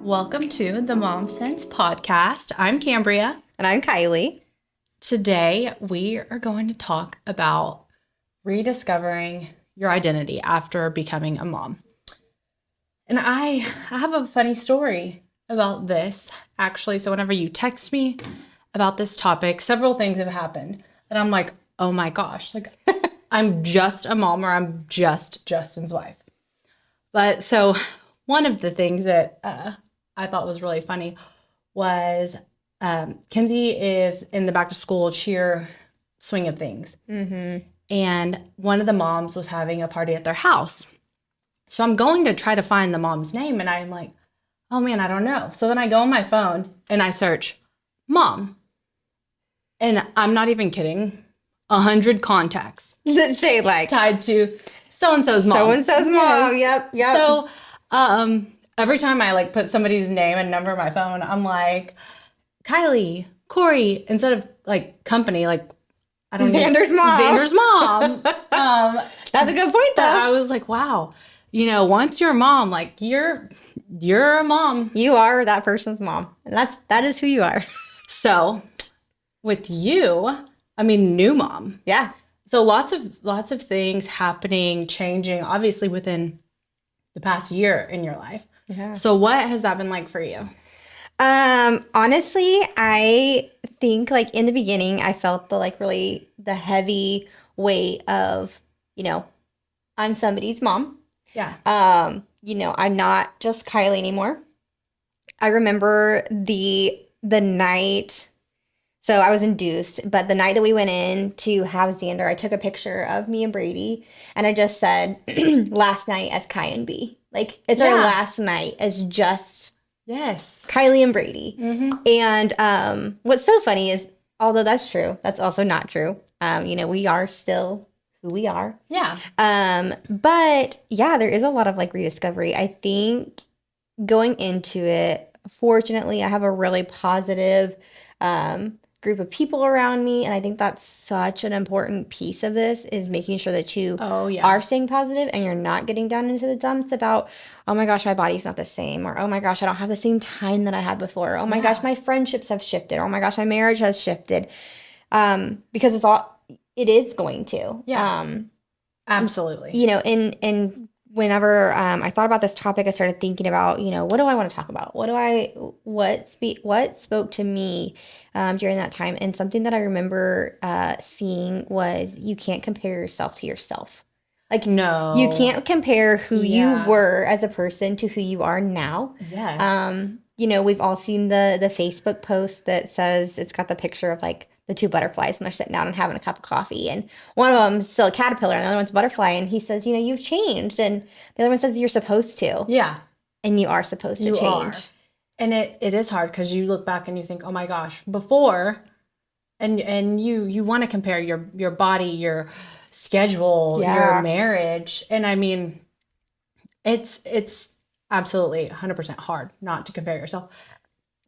Welcome to the Momsense Podcast. I'm Kambria. And I'm Kyleigh. Today, we are going to talk about rediscovering your identity after becoming a mom. And I have a funny story about this, actually. So whenever you text me about this topic, several things have happened. And I'm like, oh my gosh, like I'm just a mom or I'm just Justin's wife. But so one of the things that I thought was really funny was Kenzie is in the back to school cheer swing of things. Mm-hmm. And one of the moms was having a party at their house. So I'm going to try to find the mom's name. And I'm like, oh man, I don't know. So then I go on my phone and I search mom. And I'm not even kidding. 100 contacts. That say like tied to so-and-so's mom. So-and-so's mom. Yep. So every time I like put somebody's name and number in my phone, I'm like, Kyleigh, Corey, instead of like company, like I don't know. Xander's mom. Xander's mom. That's a good point though. I was like, wow, once you're a mom, like you're a mom. You are that person's mom. And that is who you are. So with you, new mom. Yeah. So lots of things happening, changing, obviously within the past year in your life. Yeah. So what has that been like for you? Honestly, I think like in the beginning, I felt the heavy weight of, I'm somebody's mom. Yeah. I'm not just Kyleigh anymore. I remember the night. So I was induced, but the night that we went in to have Xander, I took a picture of me and Brady, and I just said, last night as Kai and B. Like, it's our last night as just Kyleigh and Brady. Mm-hmm. And what's so funny is, although that's true, that's also not true. We are still who we are. Yeah. But yeah, there is a lot of like rediscovery. I think going into it, fortunately, I have a really positive group of people around me, and I think that's such an important piece of this is making sure that you are staying positive and you're not getting down into the dumps about, oh my gosh, my body's not the same, or oh my gosh, I don't have the same time that I had before, or, oh my gosh, my friendships have shifted, or oh my gosh, my marriage has shifted, because it is going to. Absolutely. And whenever I thought about this topic, I started thinking about, what do I want to talk about? What spoke to me during that time? And something that I remember seeing was you can't compare yourself to yourself. Like, no, you can't compare who you were as a person to who you are now. Yes. We've all seen the Facebook post that says it's got the picture of like the two butterflies and they're sitting down and having a cup of coffee. And one of them's still a caterpillar and the other one's a butterfly. And he says, you've changed. And the other one says you're supposed to. Yeah. And you are supposed to change. And it is hard because you look back and you think, oh my gosh, before, and you want to compare your body, your schedule, your marriage. And it's absolutely 100% hard not to compare yourself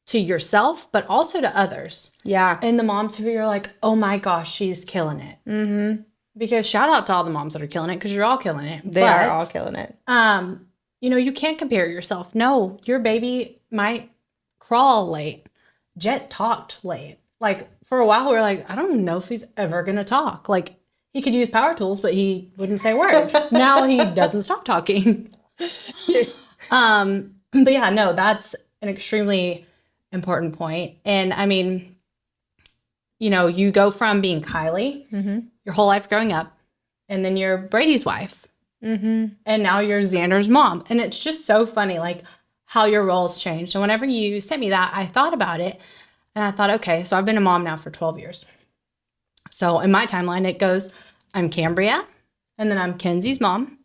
to yourself, but also to others. Yeah. And the moms who you're like, oh my gosh, she's killing it. Mm-hmm. Because shout out to all the moms that are killing it, because you're all killing it. They are all killing it. You can't compare yourself. No, your baby might crawl late. Jet talked late. Like for a while we were like, I don't know if he's ever going to talk. Like he could use power tools, but he wouldn't say a word. Now he doesn't stop talking. But yeah, no, that's an extremely important point. And you go from being Kyleigh your whole life growing up, and then you're Brady's wife, and now you're Xander's mom. And it's just so funny, like how your roles changed. And whenever you sent me that, I thought about it, and I thought, okay, so I've been a mom now for 12 years. So in my timeline, it goes, I'm Kambria, and then I'm Kenzie's mom,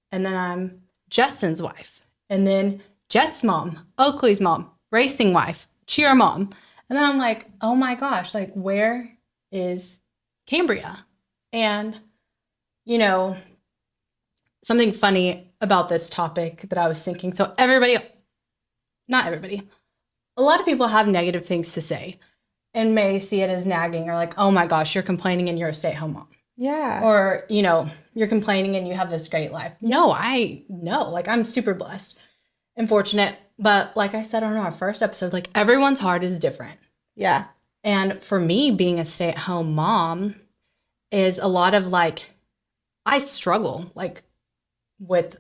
and then I'm Justin's wife, and then Jet's mom, Oakley's mom, racing wife, cheer mom. And then I'm like, oh my gosh, like where is Kambria? And, something funny about this topic that I was thinking. So not everybody, a lot of people have negative things to say and may see it as nagging or like, oh my gosh, you're complaining and you're a stay-at-home mom. Yeah. Or, you're complaining and you have this great life. No, like I'm super blessed and fortunate. But like I said on our first episode, like everyone's heart is different. Yeah. And for me, being a stay-at-home mom is a lot of like, I struggle like with,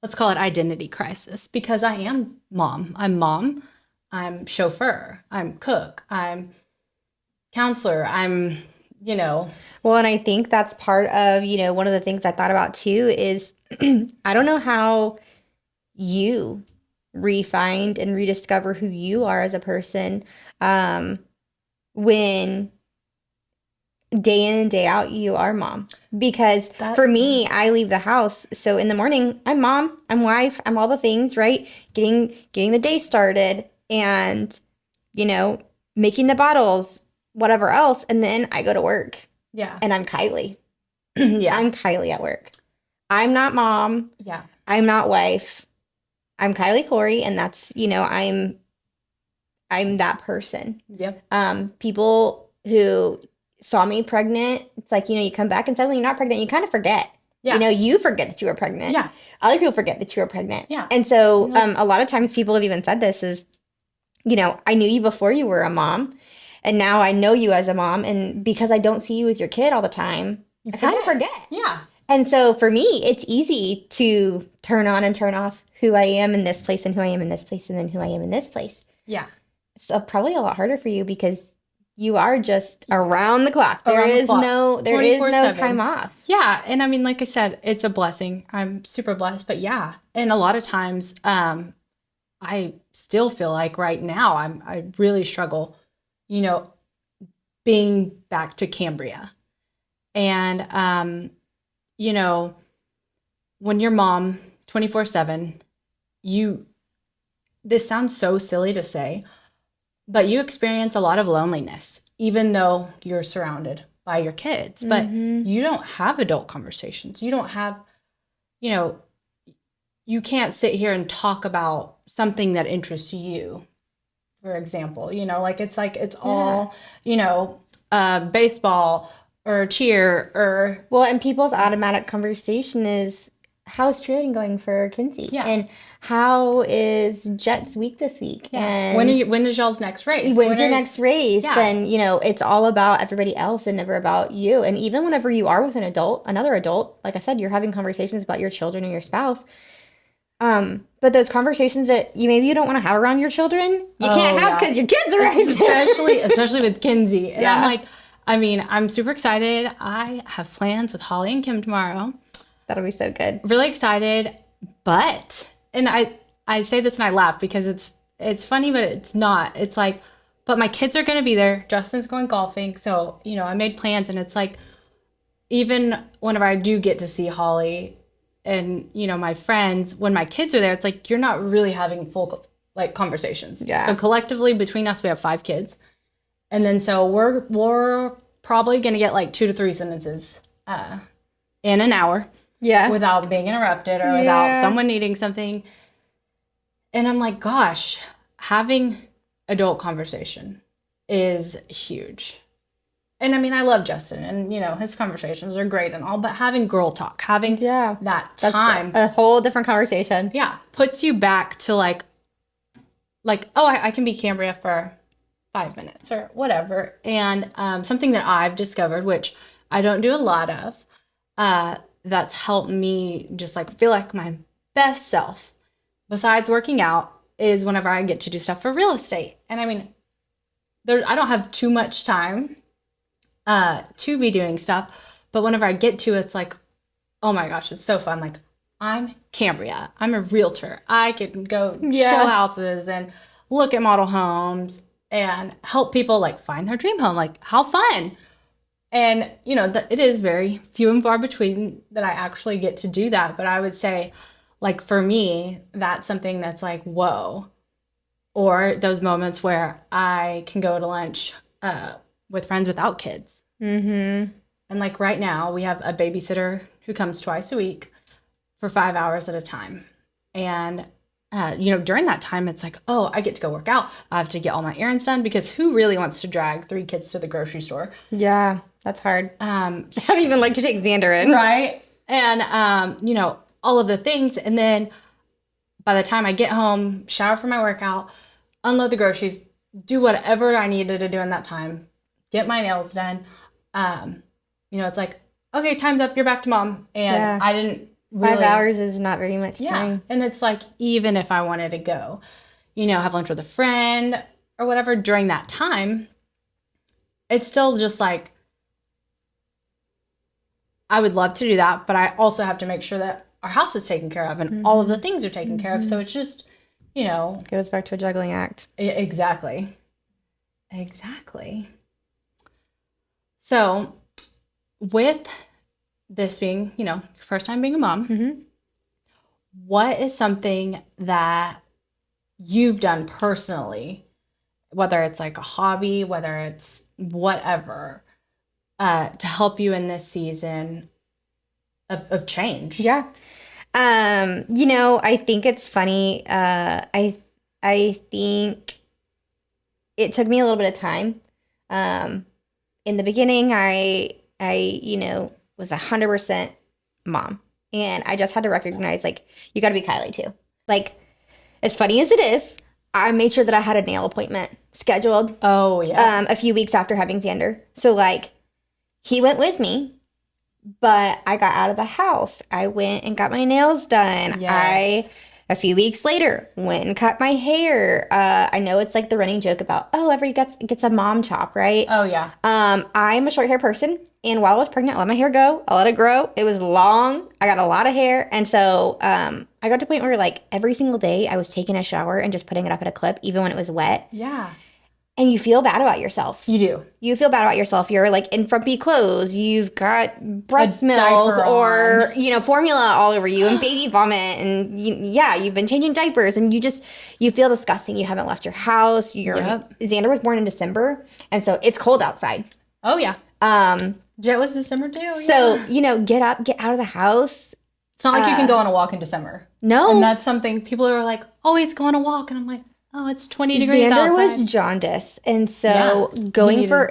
let's call it identity crisis, because I am mom. I'm mom. I'm chauffeur. I'm cook. I'm counselor. I'm, Well, and I think that's part of, one of the things I thought about too is I don't know how you refind and rediscover who you are as a person when day in and day out you are mom. Because for me, I leave the house. So in the morning, I'm mom, I'm wife, I'm all the things, right? Getting the day started and, making the bottles, whatever else. And then I go to work. Yeah. And I'm Kyleigh. Yeah. I'm Kyleigh at work. I'm not mom. Yeah. I'm not wife. I'm Kyleigh Corey, and that's, I'm that person. Yep. People who saw me pregnant, it's like, you come back and suddenly you're not pregnant. You kind of forget. Yeah. You forget that you were pregnant. Yeah. Other people forget that you were pregnant. Yeah. And so a lot of times people have even said this is, I knew you before you were a mom, and now I know you as a mom. And because I don't see you with your kid all the time, I kind of forget. Yeah. And so for me, it's easy to turn on and turn off who I am in this place and who I am in this place and then who I am in this place. Yeah. So probably a lot harder for you because you are just around the clock. There is no time off. Yeah. And I mean, like I said, it's a blessing. I'm super blessed, but yeah. And a lot of times, I still feel like right now I really struggle, being back to Kambria. And, when you're mom 24/7, this sounds so silly to say, but you experience a lot of loneliness, even though you're surrounded by your kids. But you don't have adult conversations. You don't have, you can't sit here and talk about something that interests you, for example. It's all, baseball or cheer or... Well, and people's automatic conversation is, how's cheerleading going for Kinsey? Yeah. And how is Jet's week this week? Yeah. And when is y'all's next race? When's your next race? Yeah. And, it's all about everybody else and never about you. And even whenever you are with another adult, like I said, you're having conversations about your children or your spouse. But those conversations that you don't want to have around your children, you can't have because your kids are right there. Especially with Kinsey. And I'm super excited. I have plans with Holly and Kim tomorrow. That'll be so good. Really excited. But, and I say this and I laugh because it's funny, but it's not. It's like, but my kids are going to be there. Justin's going golfing. So, I made plans, and it's like, even whenever I do get to see Holly and, my friends, when my kids are there, it's like, you're not really having full conversations. Yeah. So collectively between us, we have 5 kids. And then so we're probably going to get 2 to 3 sentences in an hour. Yeah. Without being interrupted or without someone needing something. And I'm like, gosh, having adult conversation is huge. And I love Justin, and his conversations are great and all, but having girl talk, having that time, that's a whole different conversation. Yeah, puts you back to I can be Kambria for 5 minutes or whatever. And something that I've discovered, which I don't do a lot of, that's helped me just feel like my best self, besides working out, is whenever I get to do stuff for real estate. And I don't have too much time to be doing stuff, but whenever I get to, it's like, oh my gosh, it's so fun. I'm Kambria. I'm a realtor. I can go show houses and look at model homes and help people find their dream home. How fun. And, it is very few and far between that I actually get to do that. But I would say, for me, that's something that's whoa. Or those moments where I can go to lunch with friends without kids. Mm-hmm. And right now, we have a babysitter who comes twice a week for 5 hours at a time. And, during that time, it's oh, I get to go work out. I have to get all my errands done, because who really wants to drag 3 kids to the grocery store? Yeah, that's hard. I don't even like to take Xander in. Right. And, all of the things. And then, by the time I get home, shower for my workout, unload the groceries, do whatever I needed to do in that time, get my nails done. It's like, okay, time's up, you're back to mom. And I didn't really. 5 hours is not very much time. Yeah. And it's like, even if I wanted to go, have lunch with a friend or whatever during that time, it's still just like, I would love to do that, but I also have to make sure that our house is taken care of and all of the things are taken care of. So it's just, goes back to a juggling act. Exactly. So with this being, first time being a mom, what is something that you've done personally, whether it's like a hobby, whether it's whatever, to help you in this season of change? Yeah. I think it's funny. I think it took me a little bit of time. In the beginning, I was 100% mom, and I just had to recognize, like, you got to be Kyleigh too. Like, as funny as it is, I made sure that I had a nail appointment scheduled. Oh yeah. A few weeks after having Xander, so like, he went with me. But I got out of the house. I went and got my nails done. Yes. A few weeks later, went and cut my hair. I know it's like the running joke about, everybody gets a mom chop, right? Oh, yeah. I'm a short hair person. And while I was pregnant, I let my hair go. I let it grow. It was long. I got a lot of hair. And so I got to a point where, like, every single day I was taking a shower and just putting it up in a clip, even when it was wet. Yeah. And you feel bad about yourself. You do. You feel bad about yourself. You're like in frumpy clothes. You've got breast milk or, formula all over you and baby vomit. And you've been changing diapers and you feel disgusting. You haven't left your house. Xander was born in December. And so it's cold outside. Oh, yeah. Jet was December too. So, get up, get out of the house. It's not like you can go on a walk in December. No. And that's something people are like, always go on a walk. And I'm like, oh, it's 20 degrees outside. Xander was jaundiced, and so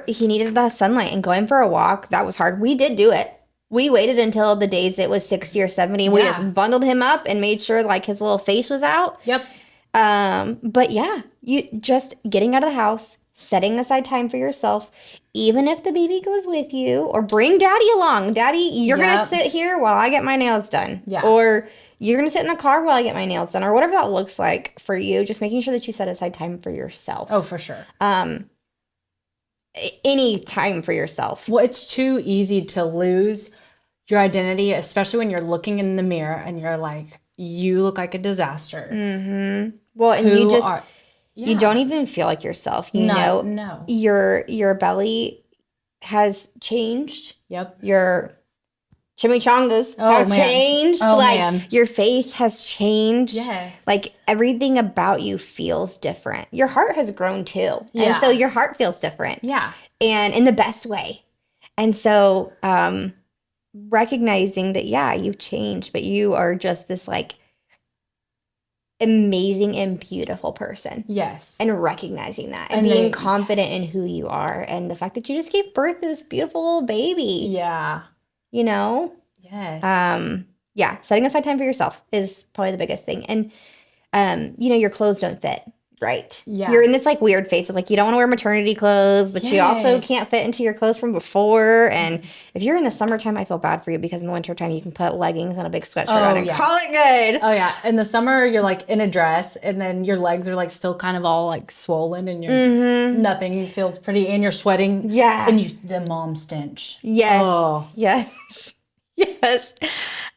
he needed the sunlight, and going for a walk, that was hard. We did do it. We waited until the days it was 60 or 70. Yeah. We just bundled him up and made sure like his little face was out. Yep. But yeah, you just getting out of the house, setting aside time for yourself, even if the baby goes with you, or bring daddy along. Daddy, you're going to sit here while I get my nails done. Yeah. Or you're going to sit in the car while I get my nails done, or whatever that looks like for you. Just making sure that you set aside time for yourself. Oh, for sure. Any time for yourself. Well, it's too easy to lose your identity, especially when you're looking in the mirror and you're like, you look like a disaster. Mm-hmm. Well, and you don't even feel like yourself. No. Your belly has changed. Yep. Your chimichangas have changed. Man. Your face has changed. Yes. Like, everything about you feels different. Your heart has grown too. Yeah. And so your heart feels different. Yeah. And in the best way. And so recognizing that, you've changed, but you are just this like amazing and beautiful person. Yes. And recognizing that and being confident in who you are, and the fact that you just gave birth to this beautiful little baby. Yeah. Yes. Setting aside time for yourself is probably the biggest thing. And your clothes don't fit. Right. Yeah. You're in this like weird phase of like, you don't want to wear maternity clothes, but you also can't fit into your clothes from before. And if you're in the summertime, I feel bad for you, because in the wintertime you can put leggings and a big sweatshirt on and call it good. Oh yeah. In the summer you're like in a dress, and then your legs are like still kind of all like swollen, and you're nothing feels pretty, and you're sweating. Yeah. And the mom stench. Yes. Oh. Yes. Yes.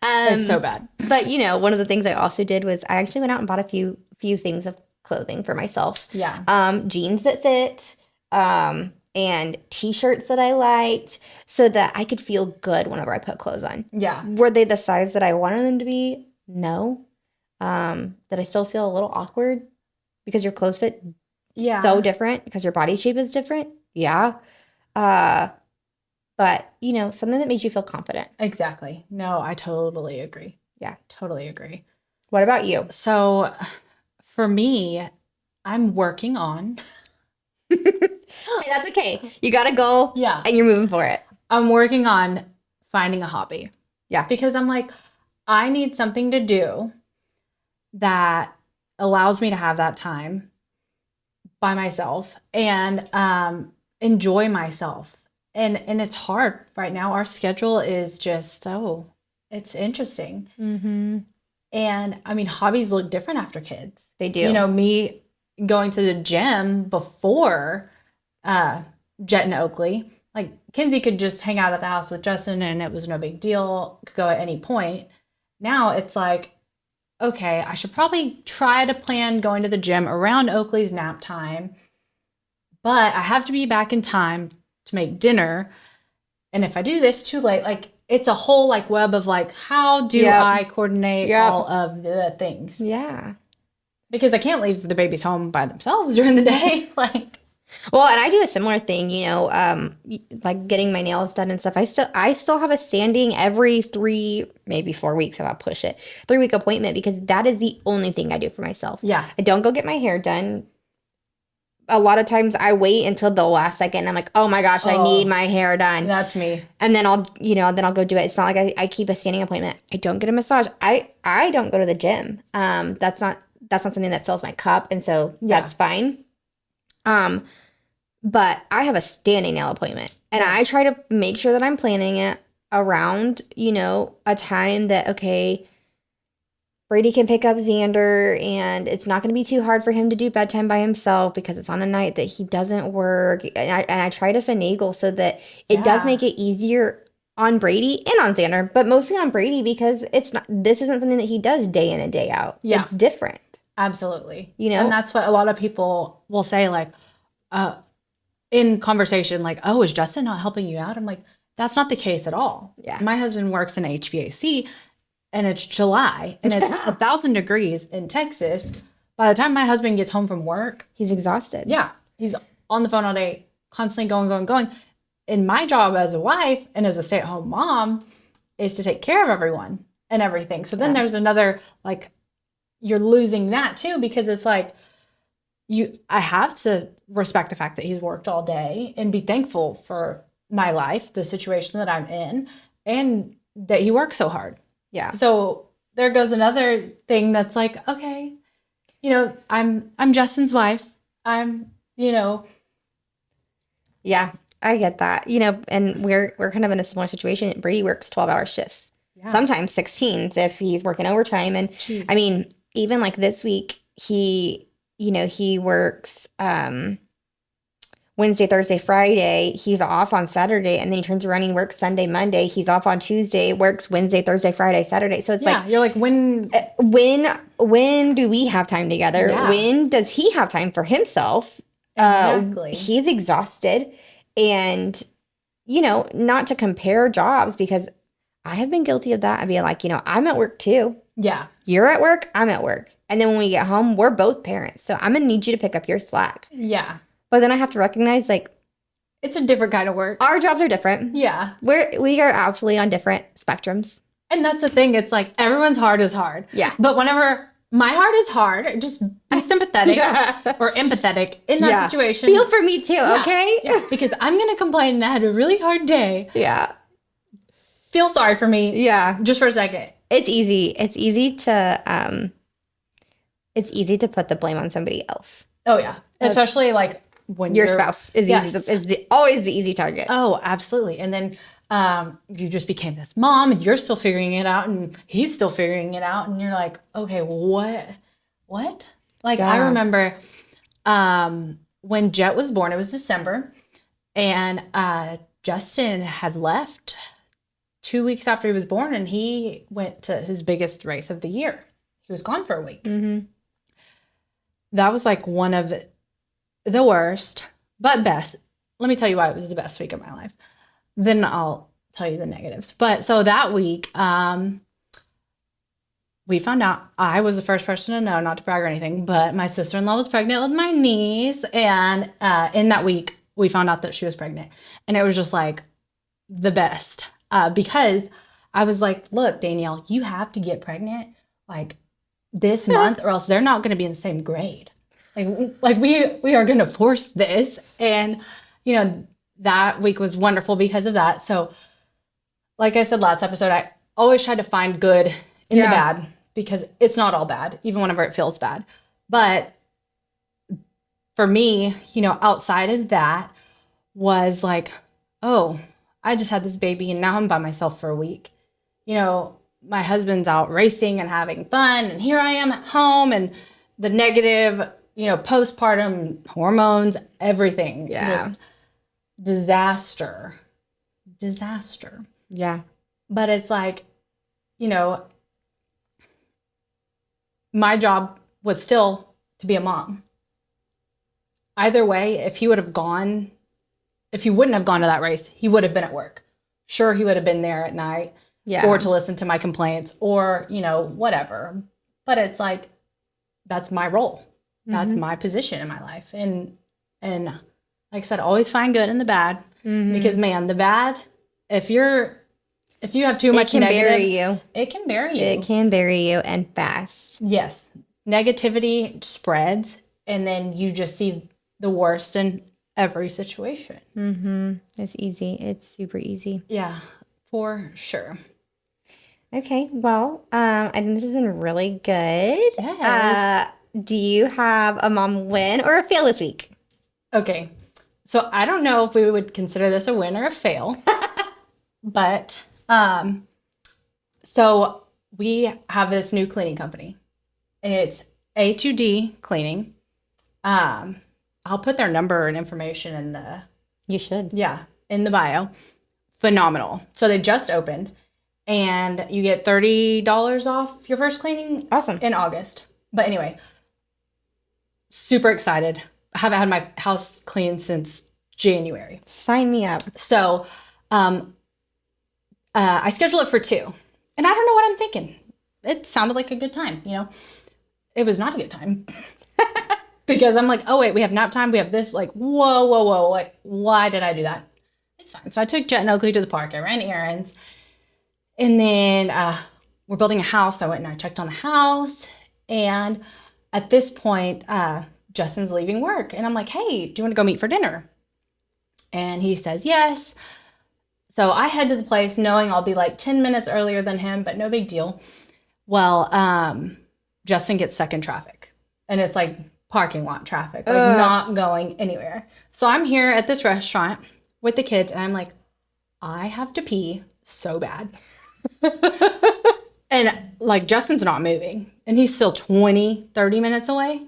It's so bad. But one of the things I also did was I actually went out and bought a few things of clothing for myself. Yeah. Jeans that fit, and t-shirts that I liked, so that I could feel good whenever I put clothes on. Yeah. Were they the size that I wanted them to be? No. Did I still feel a little awkward because your clothes fit so different, because your body shape is different? Yeah. But something that made you feel confident. Exactly. No, I totally agree. Yeah. Totally agree. What about you? So for me, I'm working on. That's okay. You got a goal. Yeah. And you're moving for it. I'm working on finding a hobby. Yeah. Because I'm like, I need something to do that allows me to have that time by myself and enjoy myself. And it's hard right now. Our schedule is just it's interesting. Mm-hmm. And I mean, hobbies look different after kids. They do. You know, me going to the gym before Jet and Oakley, like Kinsey could just hang out at the house with Justin and it was no big deal, could go at any point. Now it's like, okay, I should probably try to plan going to the gym around Oakley's nap time, but I have to be back in time to make dinner. And if I do this too late, like it's a whole like web of like, how do I coordinate all of the things? Yeah. Because I can't leave the babies home by themselves during the day. Well, and I do a similar thing, you know, like getting my nails done and stuff. I still have a standing every 3, maybe 4 weeks if I push it, 3-week appointment, because that is the only thing I do for myself. Yeah. I don't go get my hair done. A lot of times I wait until the last second. And I'm like, oh my gosh, I need my hair done. That's me. And then I'll go do it. It's not like I keep a standing appointment. I don't get a massage. I don't go to the gym. That's not something that fills my cup. And so that's fine. But I have a standing nail appointment, and I try to make sure that I'm planning it around, you know, a time that, okay, Brady can pick up Xander and it's not going to be too hard for him to do bedtime by himself because it's on a night that he doesn't work. And I try to finagle so that it does make it easier on Brady and on Xander, but mostly on Brady because this isn't something that he does day in and day out. Yeah. It's different. Absolutely. You know? And that's what a lot of people will say, like, in conversation, like, oh, is Justin not helping you out? I'm like, that's not the case at all. Yeah. My husband works in HVAC and it's July and it's 1,000 degrees in Texas. By the time my husband gets home from work, he's exhausted. Yeah. He's on the phone all day, constantly going. And my job as a wife and as a stay-at-home mom is to take care of everyone and everything. So then there's another, like, you're losing that too, because it's like, I have to respect the fact that he's worked all day and be thankful for my life, the situation that I'm in, and that he works so hard. Yeah. So there goes another thing that's like, okay, you know, I'm Justin's wife. I'm, you know. Yeah, I get that. You know, and we're kind of in a similar situation. Brady works 12-hour shifts. Yeah. Sometimes 16s if he's working overtime. And I mean, even like this week, he works Wednesday, Thursday, Friday. He's off on Saturday, and then he turns around and works Sunday, Monday. He's off on Tuesday, works Wednesday, Thursday, Friday, Saturday. So it's like, you're like, when do we have time together? Yeah. When does he have time for himself? Exactly. He's exhausted, and you know, not to compare jobs, because I have been guilty of that. I'd be like, you know, I'm at work too. Yeah. You're at work, I'm at work. And then when we get home, we're both parents. So I'm going to need you to pick up your slack. Yeah. But then I have to recognize, like, it's a different kind of work. Our jobs are different. Yeah. We are absolutely on different spectrums. And that's the thing. It's like everyone's heart is hard. Yeah. But whenever my heart is hard, just be sympathetic or empathetic in that situation. Feel for me too, okay? Yeah. Because I'm going to complain and I had a really hard day. Yeah. Feel sorry for me. Yeah. Just for a second. It's easy to put the blame on somebody else. Oh yeah. Especially like when your spouse is always the easy target. Oh, absolutely. And then you just became this mom and you're still figuring it out and he's still figuring it out and you're like, okay, what? Like I remember when Jet was born, it was December, and Justin had left 2 weeks after he was born, and he went to his biggest race of the year. He was gone for a week. Mm-hmm. That was like one of the worst, but best. Let me tell you why it was the best week of my life. Then I'll tell you the negatives. But so that week, we found out, I was the first person to know, not to brag or anything, but my sister-in-law was pregnant with my niece. And in that week, we found out that she was pregnant. And it was just like the best. Because I was like, look, Danielle, you have to get pregnant like this month or else they're not going to be in the same grade. Like we are going to force this. And, you know, that week was wonderful because of that. So like I said last episode, I always try to find good in the bad because it's not all bad, even whenever it feels bad. But for me, outside of that was like, oh, I just had this baby and now I'm by myself for a week. My husband's out racing and having fun, and here I am at home, and the negative, postpartum hormones, everything. Yeah. Just disaster. Yeah. But it's like, my job was still to be a mom. Either way, if he wouldn't have gone to that race, he would have been at work. Sure, he would have been there at night. Yeah. Or to listen to my complaints or, whatever. But it's like, that's my role. That's my position in my life. And like I said, always find good in the bad. Because, man, the bad, if you have too much negative, it can bury you. It can bury you, and fast. Yes. Negativity spreads, and then you just see the worst in every situation. It's easy. It's super easy. Yeah, for sure. Okay, well, I think this has been really good. Yes. Do you have a mom win or a fail this week? Okay, so I don't know if we would consider this a win or a fail, but so we have this new cleaning company. It's A2D Cleaning. I'll put their number and information in the... You should. Yeah, in the bio. Phenomenal. So they just opened. And you get $30 off your first cleaning. Awesome. In August. But anyway, super excited. I haven't had my house cleaned since January. Sign me up. So I scheduled it for 2. And I don't know what I'm thinking. It sounded like a good time, It was not a good time. Because I'm like, oh, wait, we have nap time. We have this. Like, whoa. Like, why did I do that? It's fine. So I took Jet and Oakley to the park. I ran errands. And then we're building a house. So I went and I checked on the house. And at this point, Justin's leaving work. And I'm like, hey, do you want to go meet for dinner? And he says, yes. So I head to the place knowing I'll be like 10 minutes earlier than him, but no big deal. Well, Justin gets stuck in traffic. And it's like parking lot traffic, like not going anywhere. So I'm here at this restaurant with the kids. And I'm like, I have to pee so bad. And like Justin's not moving and he's still 20, 30 minutes away.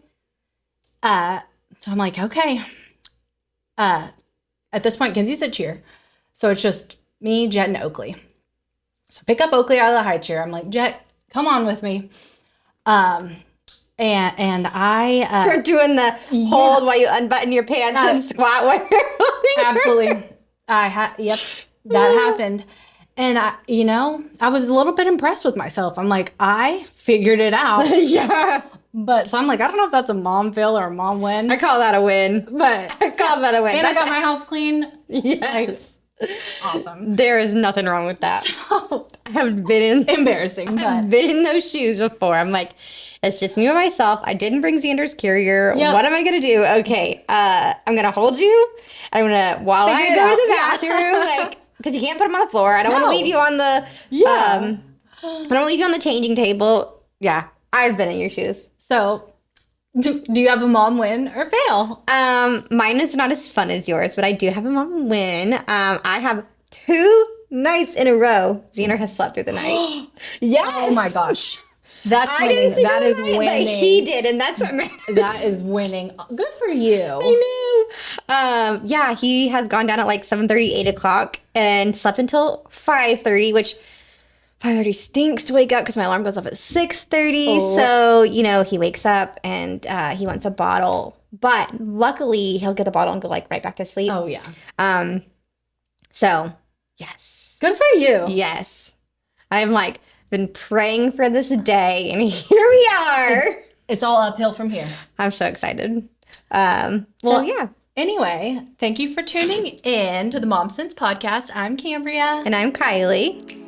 So I'm like, okay. At this point, Kenzie's at cheer. So it's just me, Jet, and Oakley. So pick up Oakley out of the high chair. I'm like, Jet, come on with me. And I you're doing the hold while you unbutton your pants and squat while you're holding absolutely. Yep, that happened. And I was a little bit impressed with myself. I'm like, I figured it out. Yeah. But so I'm like, I don't know if that's a mom fail or a mom win. I call that a win. But I call that a win. And I got my house clean. Yes. Like, awesome. There is nothing wrong with that. So I have been embarrassing. I've been in those shoes before. I'm like, it's just me and myself. I didn't bring Xander's carrier. Yep. What am I gonna do? Okay, I'm gonna hold you. I'm gonna while I go to the bathroom, like, because you can't put them on the floor. I don't want to leave you on the I don't want to leave you on the changing table. Yeah, I've been in your shoes. So, do you have a mom win or fail? Mine is not as fun as yours, but I do have a mom win. I have 2 nights in a row Xander has slept through the night. Yes. Oh my gosh. That's winning. That is winning. But he did, and that's what matters. That is winning. Good for you. I know. Yeah, he has gone down at like 7:30, 8 o'clock, and slept until 5:30, which 5:30 stinks to wake up because my alarm goes off at 6:30. Oh. So, he wakes up and he wants a bottle. But luckily, he'll get the bottle and go like right back to sleep. Oh, yeah. So, yes. Good for you. Yes. I'm like, been praying for this day, and here we are. It's all uphill from here. I'm so excited. Well, yeah. Anyway, thank you for tuning in to the Momsense Podcast. I'm Kambria. And I'm Kyleigh.